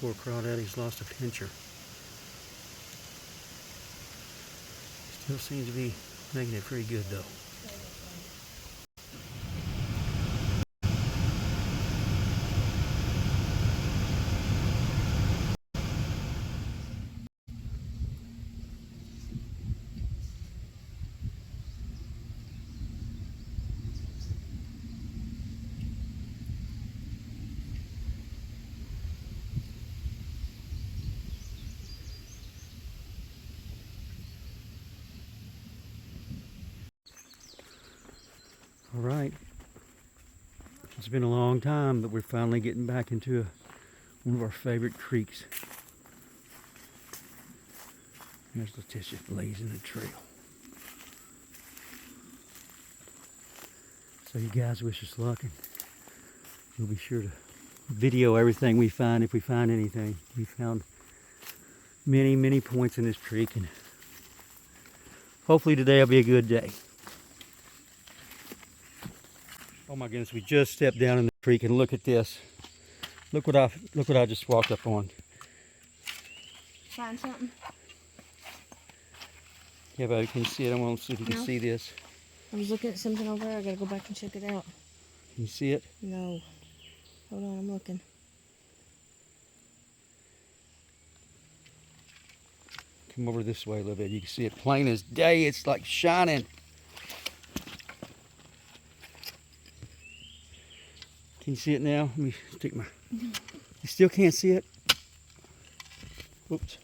Poor crawdaddy's lost a pincher. Still seems to be making it pretty good though. All right, it's been a long time, but we're finally getting back into one of our favorite creeks. There's Latisha blazing the trail. So you guys wish us luck, and we'll be sure to video everything we find if we find anything. We found many points in this creek, and hopefully today will be a good day. Oh my goodness, we just stepped down in the creek and look at this. Look what I just walked up on. Find something? Yeah, buddy, can you see it? I want to see if you can see this. I was looking at something over there. I gotta go back and check it out. Can you see it? No. Hold on, I'm looking. Come over this way a little bit. You can see it plain as day. It's like shining. Can you see it now? Let me stick my... You still can't see it? Whoops.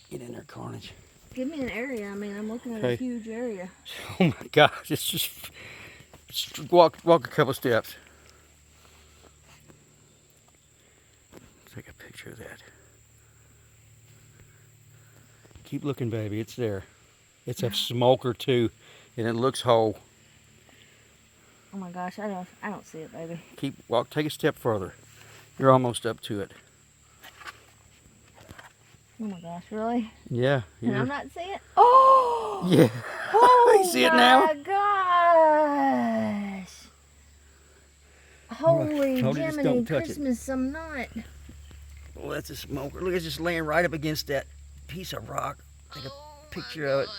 Get in there, Carnage. Give me an area. I mean, I'm looking at a huge area. Oh my gosh, it's just walk a couple steps. Take a picture of that. Keep looking, baby. It's there. It's a smoker too, and it looks whole. Oh my gosh, I don't see it, baby. Take a step further. You're almost up to it. Oh my gosh, really? Yeah. And I'm not seeing it? Oh! Yeah. Oh you see it now? my gosh! Holy Jiminy Christmas, I'm not. Oh, that's a smoker. Look, it's just laying right up against that piece of rock. Take a picture of it.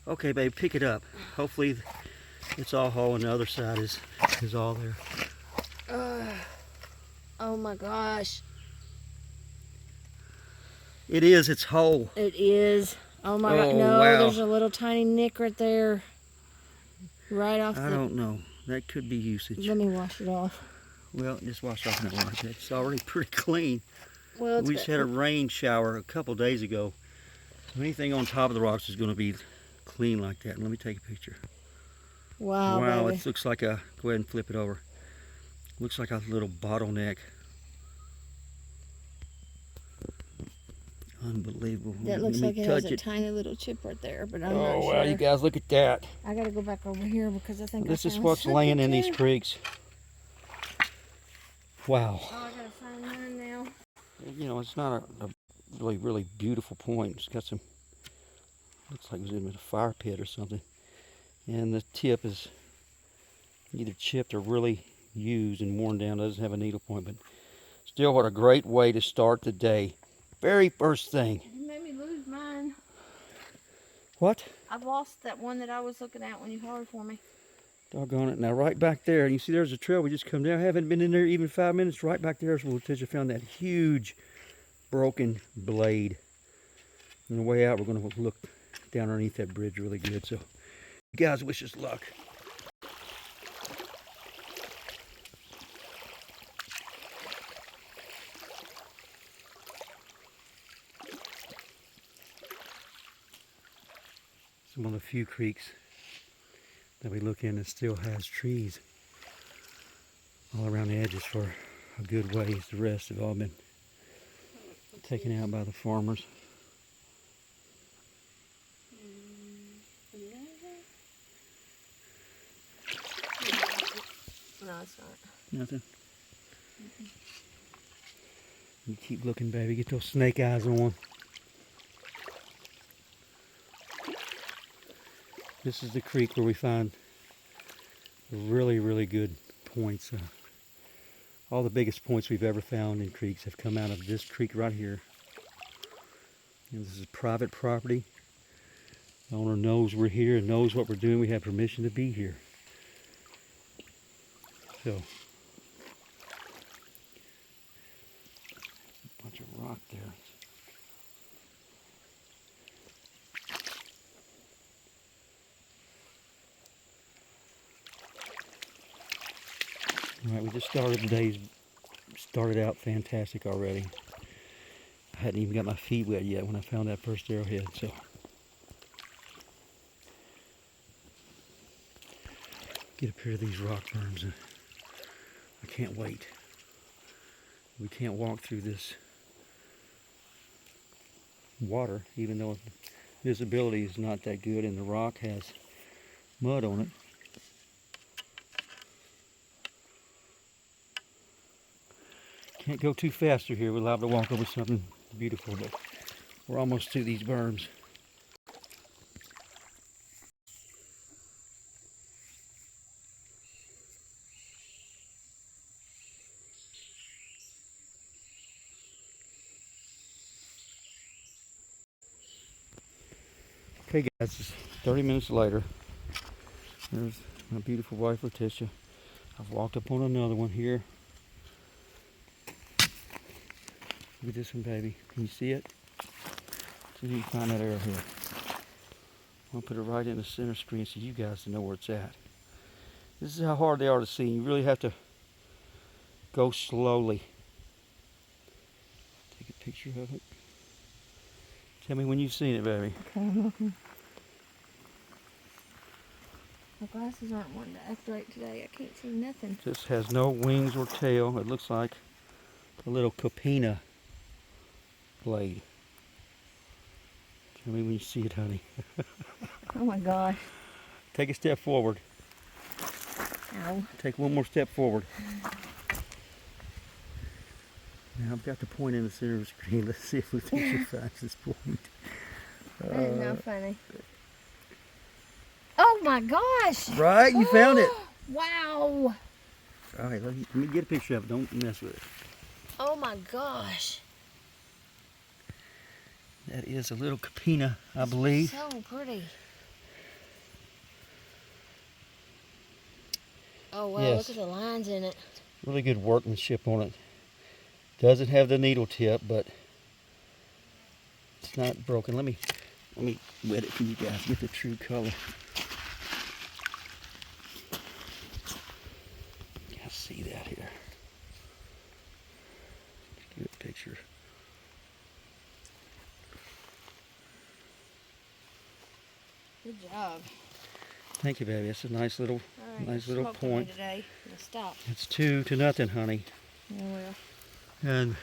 Okay, babe, pick it up. Hopefully it's all whole and the other side is all there. Oh my gosh. It is, it's whole. It is. Oh my god, no, wow. There's a little tiny nick right there. Right off I don't know. That could be usage. Let me wash it off. Well, just wash off in the water. It's already pretty clean. Well, We just had a rain shower a couple days ago. So anything on top of the rocks is going to be clean like that. Let me take a picture. Wow, Wow, baby. it looks like a, go ahead and flip it over. Looks like a little bottleneck. Unbelievable. That looks like it has a tiny little chip right there, but I'm not sure. Oh wow, you guys, look at that. I gotta go back over here because I think This is what's laying in these creeks. Wow. Oh, I gotta find mine now. You know, it's not a really beautiful point. It's got some, looks like it was in a fire pit or something. And the tip is either chipped or really used and worn down. It doesn't have a needle point, but still, what a great way to start the day. Very first thing. You made me lose mine. What? I've lost that one that I was looking at when you hollered for me. Doggone it. Now, right back there, you see there's a trail we just come down. I haven't been in there even 5 minutes. Right back there is where Latisha found that huge broken blade. On the way out, we're going to look down underneath that bridge really good. So, you guys wish us luck. It's one of the few creeks that we look in that still has trees all around the edges for a good ways. The rest have all been taken out by the farmers. No, it's not. Nothing. You keep looking, baby. Get those snake eyes on. This is the creek where we find really good points. all the biggest points we've ever found in creeks have come out of this creek right here. And this is private property. The owner knows we're here and knows what we're doing. We have permission to be here. So, a bunch of rock there. All right, we just started today's, started out fantastic already. I hadn't even got my feet wet yet when I found that first arrowhead, so. Get up here to these rock berms, and I can't wait. We can't walk through this water, even though visibility is not that good and the rock has mud on it. Can't go too fast through here. We're liable to walk over something beautiful, but we're almost to these berms. Okay guys, it's 30 minutes later. There's my beautiful wife Latisha. I've walked up on another one here. Look at this one, baby. Can you see it? See if you can find that arrowhead. I'm gonna put it right in the center screen so you guys know where it's at. This is how hard they are to see. You really have to go slowly. Take a picture of it. Tell me when you've seen it, baby. Okay, I'm looking. My glasses aren't wanting to act right today. I can't see nothing. This has no wings or tail. It looks like a little copina blade. Tell me when you see it, honey. Oh my gosh. Take a step forward. Ow. Take one more step forward. Now I've got the point in the center of the screen. Let's see if Latisha finds this point. That is not funny. Oh my gosh! Right, you found it. Wow! All right, let me get a picture of it. Don't mess with it. Oh my gosh! That is a little copina, I believe. So pretty. Oh wow! Yes. Look at the lines in it. Really good workmanship on it. Doesn't have the needle tip, but it's not broken. Let me wet it for you guys. Get the true color. I see that here. Get a picture. Good job. Thank you, baby. That's a nice little, Right, nice little smoke for me point. today. Now stop. It's 2-0, honey. Yeah, well. And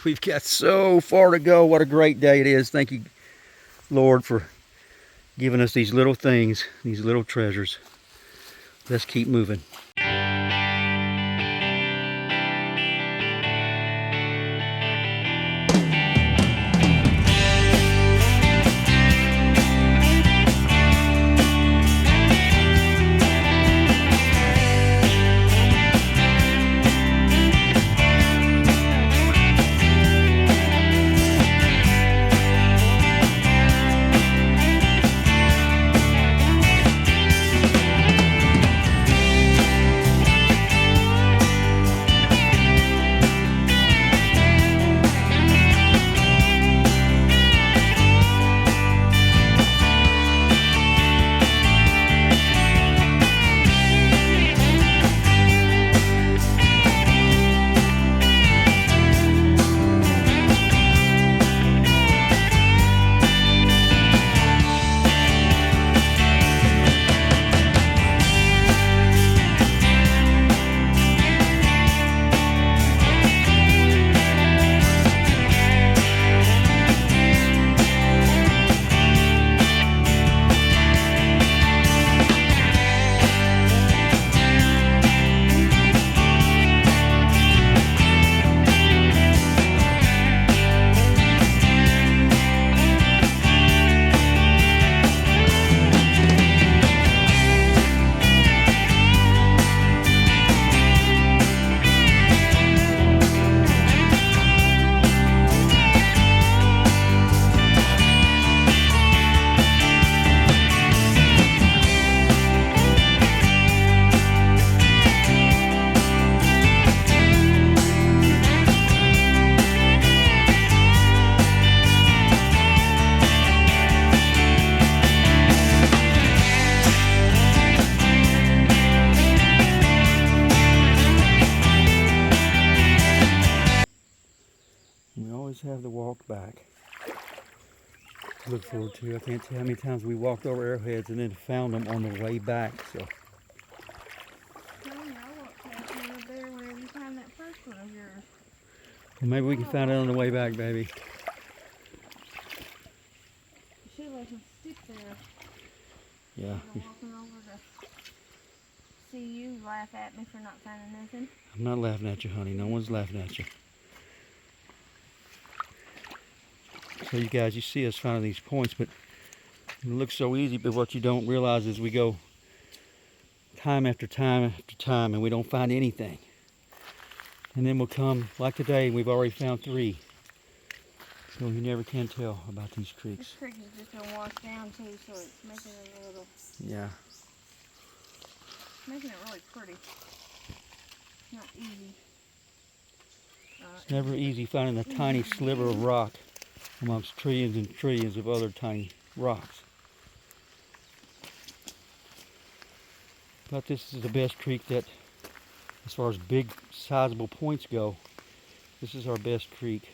we've got so far to go. What a great day it is. Thank you, Lord, for giving us these little things, these little treasures. Let's keep moving. walk back. Look forward to. I can't tell how many times we walked over arrowheads and then found them on the way back. So. Well, maybe we can find it on the way back, baby. She let him stick there. Yeah. I'm walking over to see you laugh at me for not finding nothing. I'm not laughing at you, honey. No one's laughing at you. So you guys, you see us finding these points, but it looks so easy, but what you don't realize is we go time after time after time and we don't find anything. And then we'll come, like today, we've already found 3. So you never can tell about these creeks. This creek is just gonna wash down too, so it's making it a little, Yeah. making it really pretty. Not easy. It's never easy finding a tiny sliver of rock amongst trillions and trillions of other tiny rocks. But this is the best creek that, as far as big, sizable points go, this is our best creek.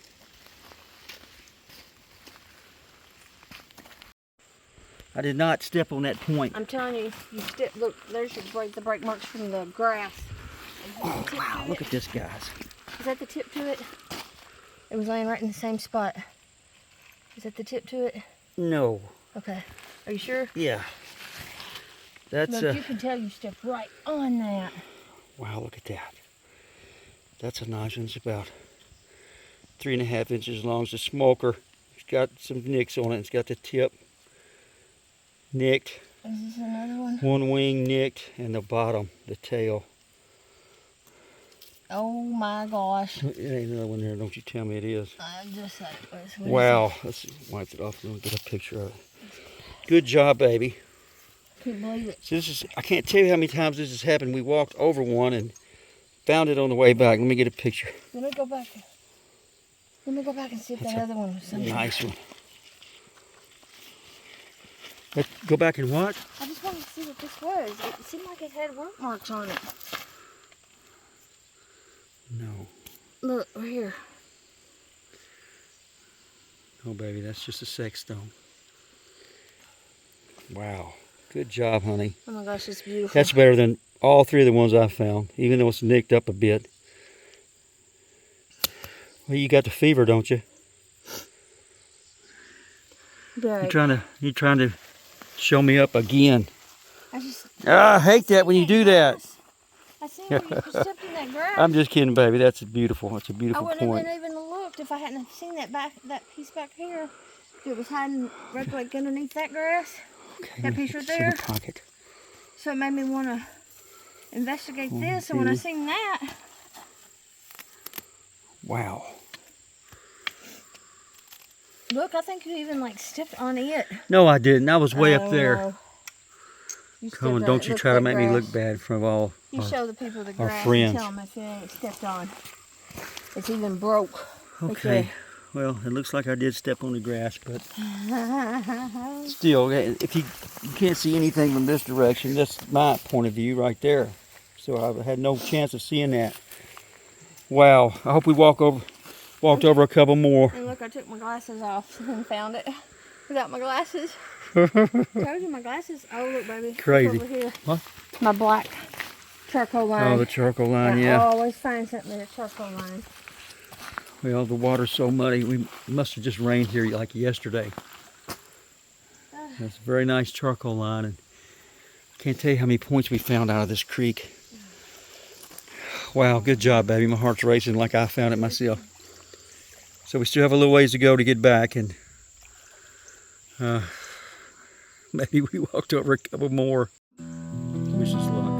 I did not step on that point. I'm telling you, you step. Look, there's the brake marks from the grass. Oh, wow, look at this, guys. Is that the tip to it? It was laying right in the same spot. Is that the tip to it? No. Okay. Are you sure? Yeah. That's Look, you can tell you stepped right on that. Wow, look at that. That's a nice one. It's about 3.5 inches long. It's a smoker. It's got some nicks on it. It's got the tip nicked. Is this another one? One wing nicked, and the bottom, the tail. Oh my gosh. It ain't another one there. Don't you tell me it is. I just said it was. Wow. Let's see. Wipe it off and get a picture of it. Good job, baby. Couldn't believe it. So this is, I can't tell you how many times this has happened. We walked over one and found it on the way back. Let me get a picture. Let me go back. Let me go back and see if That's that other one was something. Nice one. Let's go back and what? I just wanted to see what this was. It seemed like it had root marks on it. No. Look, right here. No, baby, that's just a sex stone. Wow. Good job, honey. Oh my gosh, it's beautiful. That's better than all 3 of the ones I found, even though it's nicked up a bit. Well, you got the fever, don't you? Right. You're trying to show me up again. I I hate that when you do that. I seen where you stepped in that grass. I'm just kidding, baby. That's beautiful. That's a I beautiful wouldn't point. have even looked if I hadn't have seen that piece back here. It was hiding right like underneath that grass. Okay, That piece right it's in there. the pocket. So it made me want to investigate this. And when I seen that, Wow. look, I think you even like stepped on it. No, I didn't. I was way up Oh, there. no. You Come on, stepped don't it. you Look try at to that make me look grass. bad from all You show the people the our grass friends. and tell them if it ain't stepped on. It's even broke. Okay. Well, it looks like I did step on the grass, but still, if you can't see anything from this direction, that's my point of view right there. So I had no chance of seeing that. Wow. I hope we walked over a couple more. And look, I took my glasses off and found it without my glasses. Told you my glasses. Oh, look, baby. Look Crazy. over here. What? My black charcoal line. Oh, the charcoal line, I yeah. always find something in a charcoal line. Well, the water's so muddy. We must have just rained here like yesterday. That's a very nice charcoal line, and I can't tell you how many points we found out of this creek. Wow, good job, baby. My heart's racing like I found it myself. So we still have a little ways to go to get back, and maybe we walked over a couple more. Wish us luck.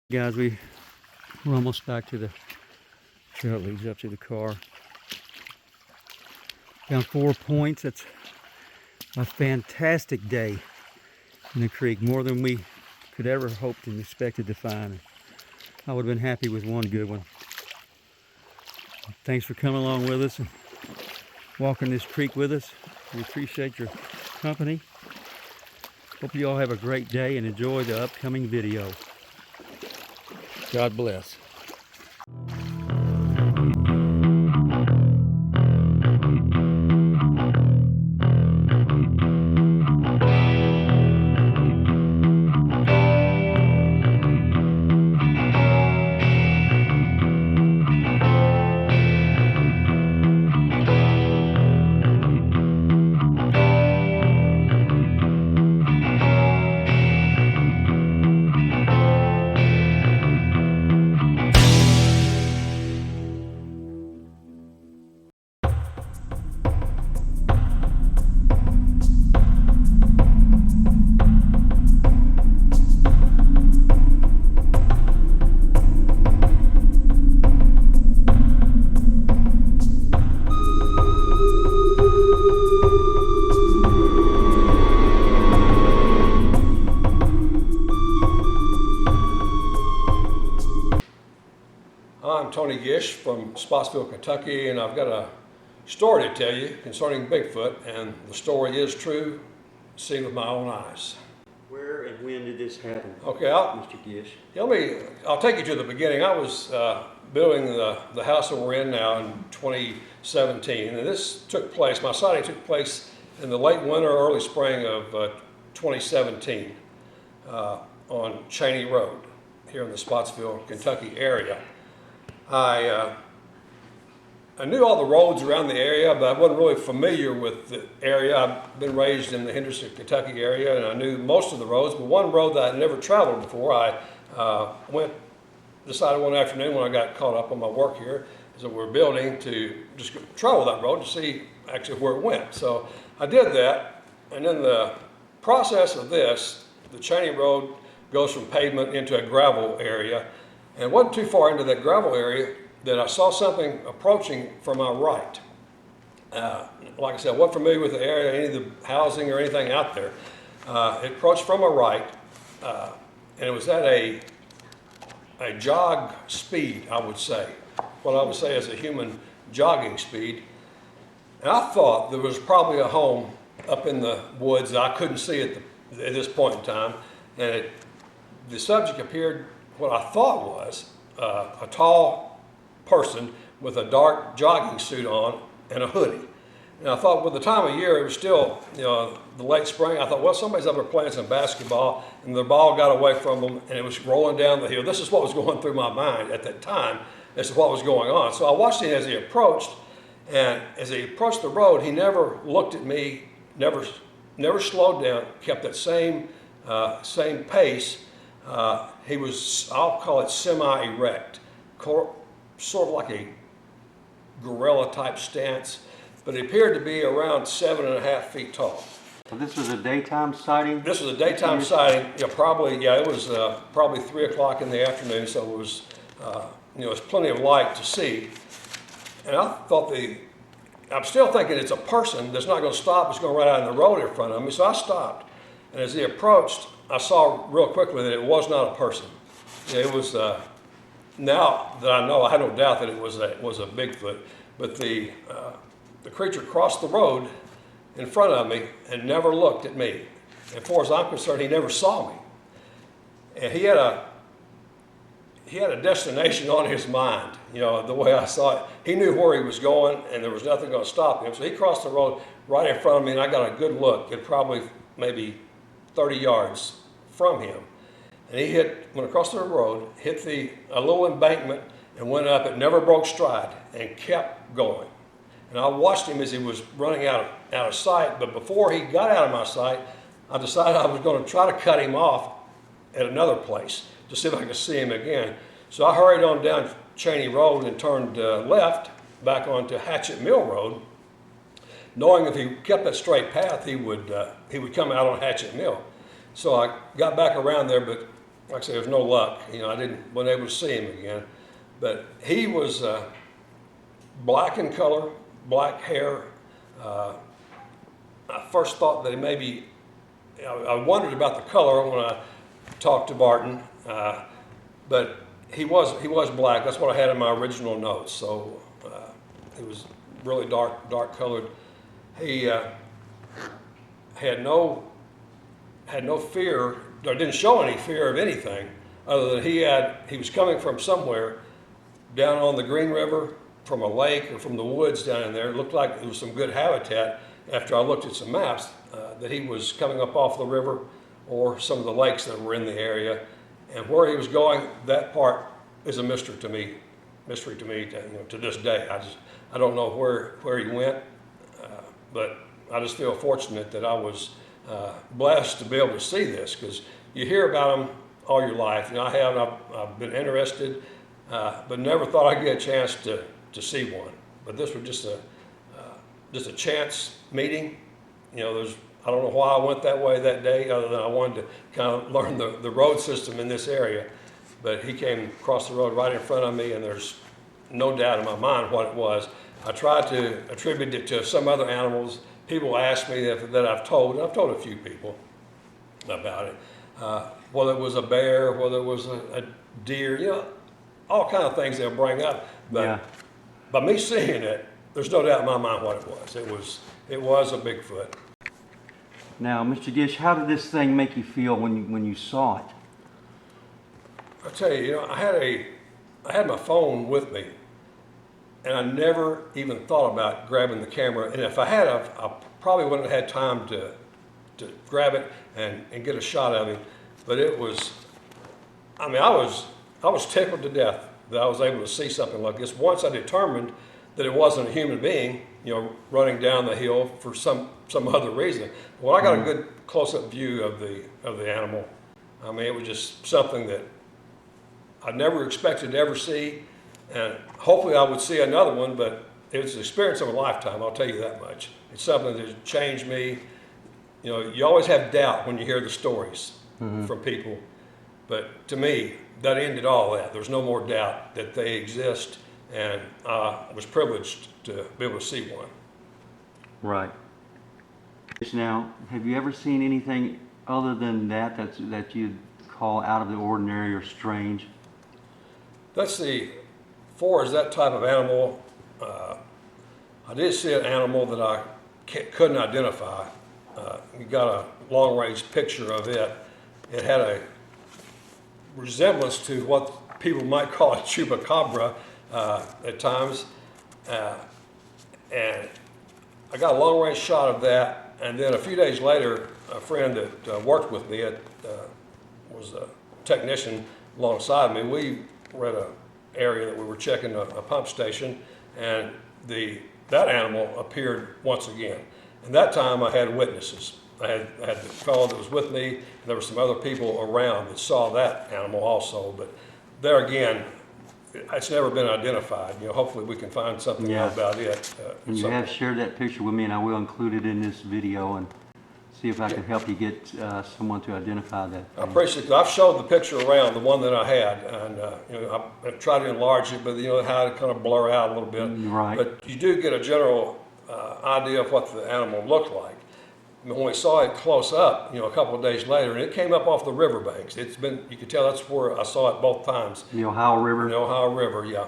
Guys, we're almost back to the trail that leads up to the car. Found 4 points. That's a fantastic day in the creek. More than we could ever hoped and expected to find. I would have been happy with one good one. Thanks for coming along with us and walking this creek with us. We appreciate your company. Hope you all have a great day and enjoy the upcoming video. God bless. I'm Tony Gish from Spottsville, Kentucky, and I've got a story to tell you concerning Bigfoot, and the story is true, seen with my own eyes. Where and when did this happen? Okay, Mr. Gish. I'll take you to the beginning. I was building the house that we're in now in 2017, and this took place, my sighting took place in the late winter, early spring of 2017 on Cheney Road here in the Spottsville, Kentucky area. I knew all the roads around the area, but I wasn't really familiar with the area. I've been raised in the Henderson, Kentucky area, and I knew most of the roads, but one road that I'd never traveled before, I decided one afternoon when I got caught up on my work here, is that we're building, to just travel that road to see actually where it went. So I did that, and in the process of this, the Cheney Road goes from pavement into a gravel area. And it wasn't too far into that gravel area that I saw something approaching from my right. Like I said, I wasn't familiar with the area, any of the housing or anything out there. It approached from my right, and it was at a jog speed, I would say. What I would say is a human jogging speed. And I thought there was probably a home up in the woods that I couldn't see at this point in time. And the subject appeared what I thought was a tall person with a dark jogging suit on and a hoodie. And I thought, with the time of year, it was still, the late spring, I thought, well, somebody's up there playing some basketball, and the ball got away from them, and it was rolling down the hill. This is what was going through my mind at that time. This is what was going on. So I watched him as he approached, and as he approached the road, he never looked at me, never slowed down, kept that same pace. He was, I'll call it semi-erect, sort of like a gorilla type stance, but it appeared to be around 7.5 feet tall. So this was a daytime sighting? This was a daytime sighting. It was probably 3 o'clock in the afternoon, so it was, it was plenty of light to see. And I thought I'm still thinking it's a person that's not going to stop, it's going to run out in the road in front of me, so I stopped. And as he approached, I saw real quickly that it was not a person. It was, now that I know, I had no doubt that it was a Bigfoot, but the creature crossed the road in front of me and never looked at me. As far as I'm concerned, he never saw me. And he had a destination on his mind, the way I saw it. He knew where he was going, and there was nothing going to stop him. So he crossed the road right in front of me, and I got a good look at probably maybe 30 yards from him. And he went across the road, hit a little embankment, and went up. It never broke stride and kept going. And I watched him as he was running out of sight, but before he got out of my sight, I decided I was going to try to cut him off at another place to see if I could see him again. So I hurried on down Cheney Road and turned left back onto Hatchet Mill Road, knowing if he kept that straight path, he would come out on Hatchet Mill. So I got back around there, but like I said, there was no luck. I wasn't able to see him again. But he was black in color, black hair. I first thought that maybe, I wondered about the color when I talked to Barton, but he was black. That's what I had in my original notes. So it was really dark colored. He had no fear, or didn't show any fear of anything, other than he was coming from somewhere down on the Green River, from a lake or from the woods down in there. It looked like it was some good habitat after I looked at some maps, that he was coming up off the river or some of the lakes that were in the area. And where he was going, that part is a mystery to me to this day. I don't know where he went, but I just feel fortunate that I was blessed to be able to see this, because you hear about them all your life. I've been interested, but never thought I'd get a chance to see one. But this was just a chance meeting. I don't know why I went that way that day, other than I wanted to kind of learn the road system in this area. But he came across the road right in front of me, and there's no doubt in my mind what it was. I tried to attribute it to some other animals. People ask me that I've told, and I've told a few people about it. Whether it was a bear, whether it was a deer, all kind of things they'll bring up. But by me seeing it, there's no doubt in my mind what it was. It was a Bigfoot. Now, Mr. Gish, how did this thing make you feel when you saw it? I tell you, I had my phone with me, and I never even thought about grabbing the camera. And if I had, I probably wouldn't have had time to grab it and get a shot of him. But it was, I was tickled to death that I was able to see something like this. Once I determined that it wasn't a human being, running down the hill for some other reason. When I got a good close-up view of the animal, it was just something that I never expected to ever see, and hopefully I would see another one, but it was the experience of a lifetime, I'll tell you that much. It's something that changed me. You always have doubt when you hear the stories from people, but to me, that ended all that. There's no more doubt that they exist, and I was privileged to be able to see one. Right. Now, have you ever seen anything other than that you'd call out of the ordinary or strange? Far as that type of animal, I did see an animal that I couldn't identify. We got a long-range picture of it. It had a resemblance to what people might call a chupacabra at times. And I got a long-range shot of that. And then a few days later, a friend that worked with me was a technician alongside me. We were at an area that we were checking a pump station, and that animal appeared once again. And that time I had witnesses. I had the fellow that was with me, and there were some other people around that saw that animal also. But there again, it's never been identified. Hopefully we can find something out about it. And you have shared that picture with me, and I will include it in this video and see if I can help you get someone to identify that thing. I appreciate it. I've showed the picture around, the one that I had, and I tried to enlarge it, but how it kind of blur out a little bit. Right. But you do get a general idea of what the animal looked like. When we saw it close up, a couple of days later, and it came up off the riverbanks. You could tell that's where I saw it both times. The Ohio River? The Ohio River, yeah.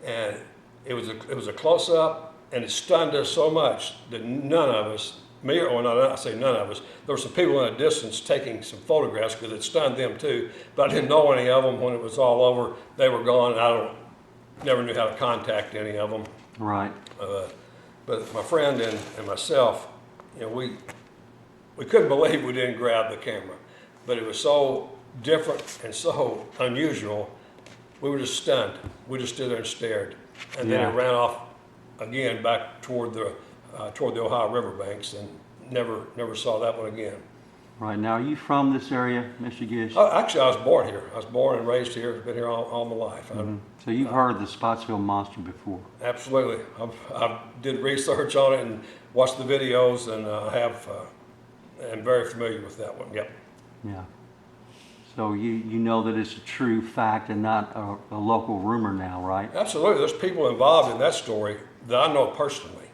And it was a close up, and it stunned us so much that none of us, I say none of us, there were some people in a distance taking some photographs because it stunned them too, but I didn't know any of them. When it was all over, they were gone. I never knew how to contact any of them. Right. But my friend and myself, we couldn't believe we didn't grab the camera. But it was so different and so unusual, we were just stunned. We just stood there and stared. And then it ran off again back toward the Ohio riverbanks, and never saw that one again. Right. Now, are you from this area, Mr. Gish? Actually, I was born here. I was born and raised here. I've been here all my life. So you've heard of the Spottsville Monster before? Absolutely. I did research on it and watched the videos, and am very familiar with that one. Yep. Yeah. So you know that it's a true fact and not a local rumor now, right? Absolutely. There's people involved in that story that I know personally.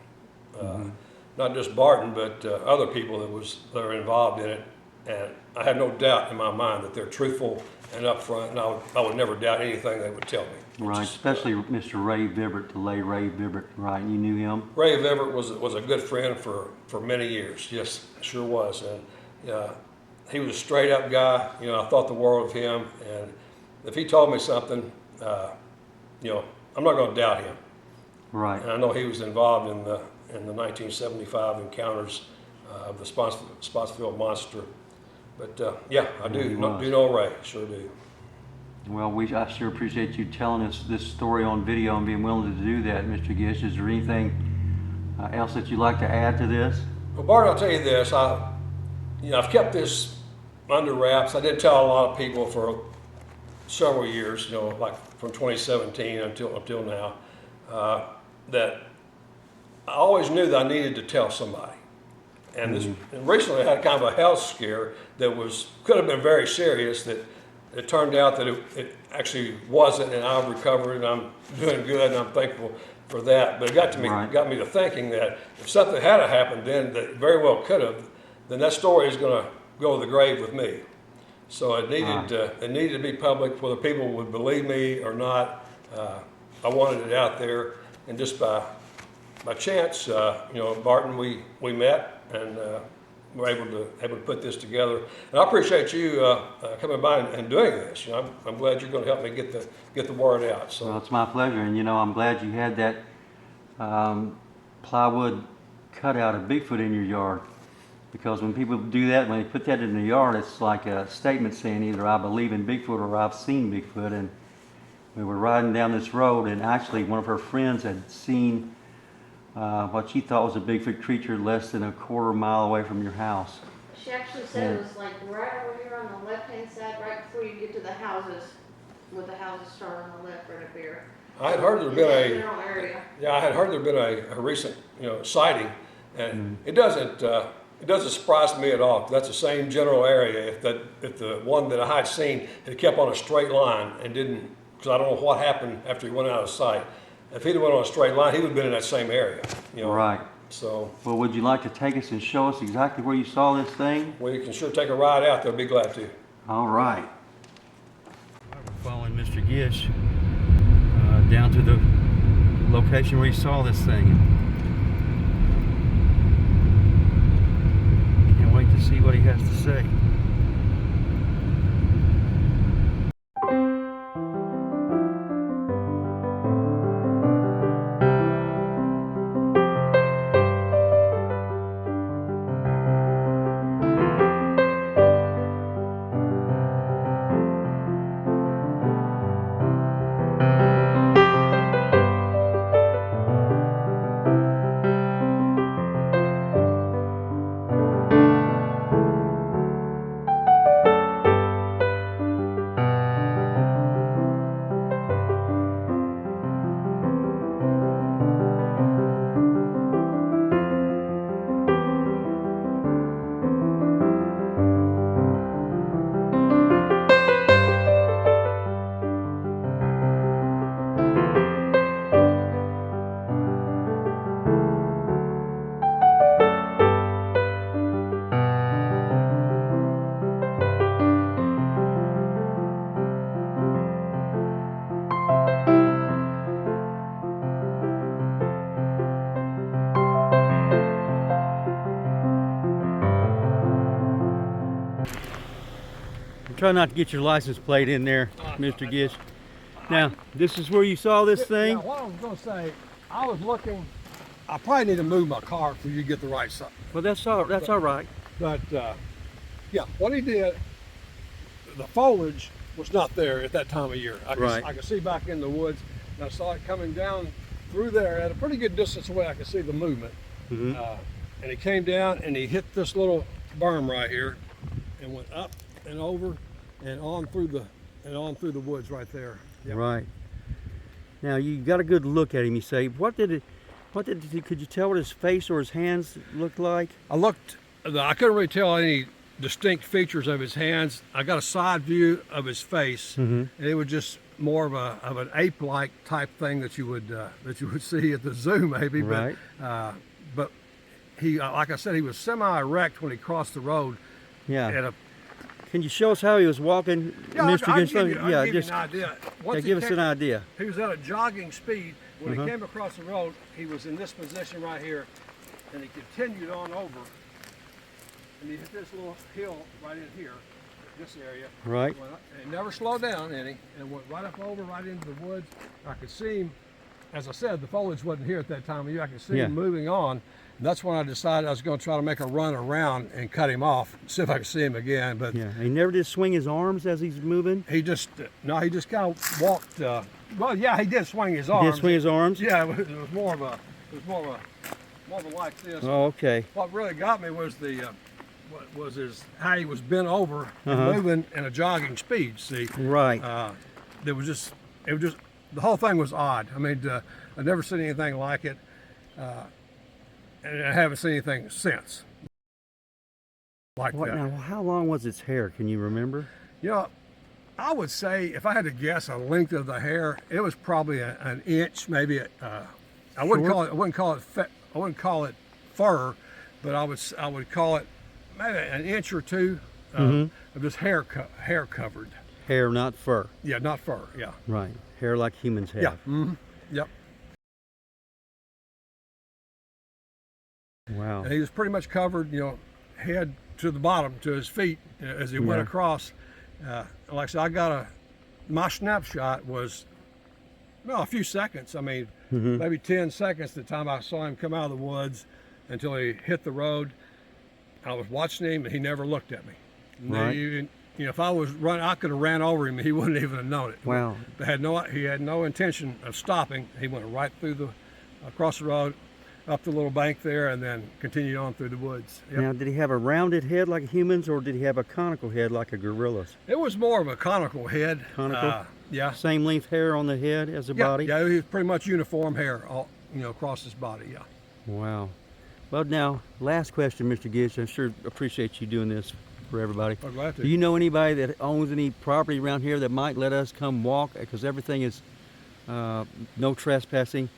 Not just Barton, but other people that are involved in it. And I had no doubt in my mind that they're truthful and upfront, and I would never doubt anything they would tell me. Right, especially Mr. Ray Vibbert, the late Ray Vibbert, right? You knew him? Ray Vibbert was a good friend for many years. Yes, sure was. And he was a straight up guy. You know, I thought the world of him. And if he told me something, you know, I'm not going to doubt him. Right. And I know he was involved in the 1975 encounters of the Spottsville Monster. But yeah, I do know Ray. Sure do. Well, I sure appreciate you telling us this story on video and being willing to do that, Mr. Gish. Is there anything else that you'd like to add to this? Well, Bart, I'll tell you this. I've kept this under wraps. I did tell a lot of people for several years, you know, like from 2017 until now, that I always knew that I needed to tell somebody. And and recently I had kind of a health scare that could have been very serious. That it turned out that it actually wasn't, and I've recovered, and I'm doing good, and I'm thankful for that. But it got me to thinking that if something had happened then that very well could have, then that story is going to go to the grave with me. So it needed to be public, whether people would believe me or not. I wanted it out there, and just by chance, you know, Barton, we met and we're able to put this together. And I appreciate you coming by and doing this. You know, I'm glad you're going to help me get the word out. So. Well, it's my pleasure, and you know, I'm glad you had that plywood cutout of Bigfoot in your yard, because when people do that, when they put that in the yard, it's like a statement saying either I believe in Bigfoot or I've seen Bigfoot. And we were riding down this road, and actually one of her friends had seen what she thought was a Bigfoot creature less than a quarter mile away from your house. She actually said it was like right over here on the left-hand side, right before you get to the houses, with the houses start on the left right up here. I had heard there'd been I had heard there'd been a recent, you know, sighting, and it doesn't surprise me at all. 'Cause that's the same general area. If the one that I had seen had kept on a straight line and didn't, because I don't know what happened after he went out of sight. If he'd have went on a straight line, he would have been in that same area. You know. Right. So. Well, would you like to take us and show us exactly where you saw this thing? Well, you can sure take a ride out there. I'd be glad to. All right. We're following Mr. Gish down to the location where he saw this thing. Can't wait to see what he has to say. Try not to get your license plate in there, Mr. Gish. Now, this is where you saw this thing? Yeah, what I was going to say, I was looking. I probably need to move my car for you to get the right side. Well, that's all right. But yeah, what he did, the foliage was not there at that time of year. I could see back in the woods, and I saw it coming down through there at a pretty good distance away. I could see the movement. Mm-hmm. And he came down and he hit this little berm right here and went up and over and on through the woods right there. Yep. Right. Now you got a good look at him. You say, could you tell what his face or his hands looked like? I couldn't really tell any distinct features of his hands. I got a side view of his face, mm-hmm. and it was just more of an ape-like type thing that you would see at the zoo, maybe. Right. But he, like I said, he was semi-erect when he crossed the road. Yeah. At a Can you show us how he was walking, Yeah, Mr. I'll Gish? give you, Yeah, I'll give you just an idea. yeah, give us an idea. He was at a jogging speed. When Uh-huh. he came across the road, he was in this position right here, and he continued on over, and he hit this little hill right in here, this area. Right. And he never slowed down any, and went right up over, right into the woods. I could see him, as I said, the foliage wasn't here at that time of year. I could see Yeah. him moving on. And that's when I decided I was going to try to make a run around and cut him off, see if I could see him again. But Yeah, he never did swing his arms as he's moving. he just, no, he just kind of walked. Well, yeah, he did swing his He arms. did swing his arms. Yeah, it was more of a like this. Oh, okay. What really got me was how he was bent over and Uh-huh. moving in a jogging speed. See, Right. it was just the whole thing was odd. I mean, I've never seen anything like it, and I haven't seen anything since like What, that. now, how long was its hair? Can you remember? You know, I would say if I had to guess a length of the hair, it was probably an inch, maybe. I wouldn't Short? I wouldn't call it fur, but I would call it maybe an inch or two of just hair covered. Hair, not fur. Yeah, not fur. Yeah. Right. Hair like humans have. Yeah. Mm-hmm. Yep. Wow. And he was pretty much covered, you know, head to the bottom to his feet as he went Yeah. across. Like I said, my snapshot was, well, a few seconds. I mean, maybe 10 seconds the time I saw him come out of the woods until he hit the road. I was watching him and he never looked at me. Right. You know, if I was running, I could have ran over him and he wouldn't even have known it. Wow. He had no intention of stopping. He went right through across the road, up the little bank there, and then continued on through the woods. Yep. Now, did he have a rounded head like humans, or did he have a conical head like a gorilla's? It was more of a conical head. Conical? Yeah. Same length hair on the head as the Yeah, body? yeah, he was pretty much uniform hair, all, you know, across his body. Yeah. Wow. Well, now, last question, Mr. Gish. I sure appreciate you doing this for everybody. I'm glad to. Do you know anybody that owns any property around here that might let us come walk? Because everything is no trespassing.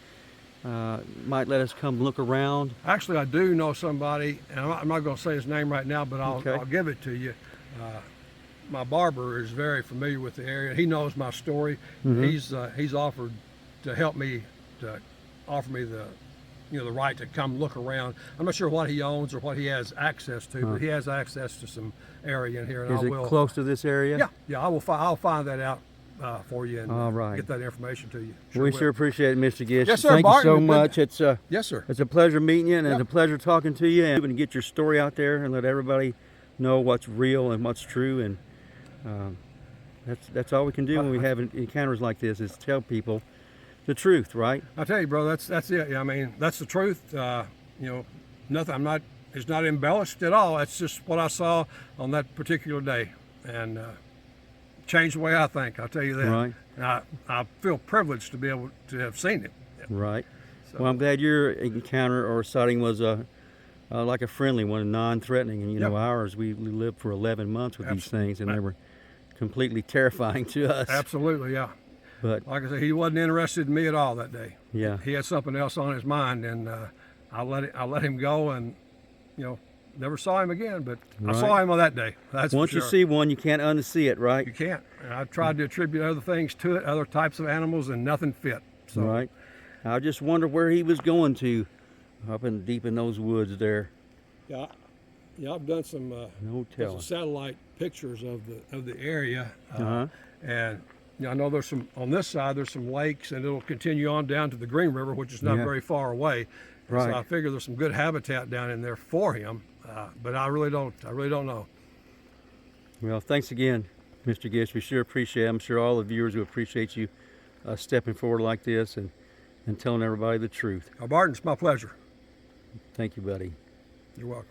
Might let us come look around. Actually, I do know somebody, and I'm not going to say his name right now, but Okay. I'll give it to you. My barber is very familiar with the area. He knows my story. He's offered to help me, to offer me the right to come look around. I'm not sure what he owns or what he has access to, but he has access to some area in here, and Is I it will. close to this area? Yeah. I'll find that out for you and All right. get that information to you. We will. sure appreciate it, Mr. Gish. Yes, sir, Thank Barton. you so Good- much. It's Yes, sir. It's a pleasure meeting you, and it's Yep. a pleasure talking to you, and get your story out there and let everybody know what's real and what's true. And that's all we can do when we have encounters like this, is tell people the truth, right? I tell you, bro, that's it. I mean, that's the truth. Nothing. It's not embellished at all. It's just what I saw on that particular day, and changed the way I think. I'll tell you that. Right. And I feel privileged to be able to have seen it. Right. So- Well, I'm glad your encounter or sighting was like a friendly one, non-threatening. And Yep. ours, we lived for 11 months with these Absolutely. things, and they were completely terrifying to us. Absolutely, yeah. But Like I said, he wasn't interested in me at all that day. yeah, He had something else on his mind, and I let him go, and never saw him again. But I saw Right. him on that day. That's once for you sure. see one, you can't unsee it, right? You can't. And I've tried to attribute other things to it, other types of animals, and nothing fit. So Right. I just wonder where he was going to, up and deep in those woods there. yeah, I've done some No telling. satellite pictures of the area, Uh-huh. and I know there's some on this side. There's some lakes, and it'll continue on down to the Green River, which is not Yeah. very far away. And Right. So I figure there's some good habitat down in there for him, but I really don't know. Well, thanks again, Mr. Gish. We sure appreciate it. I'm sure all the viewers will appreciate you stepping forward like this and telling everybody the truth. Barton, it's my pleasure. Thank you, buddy. You're welcome.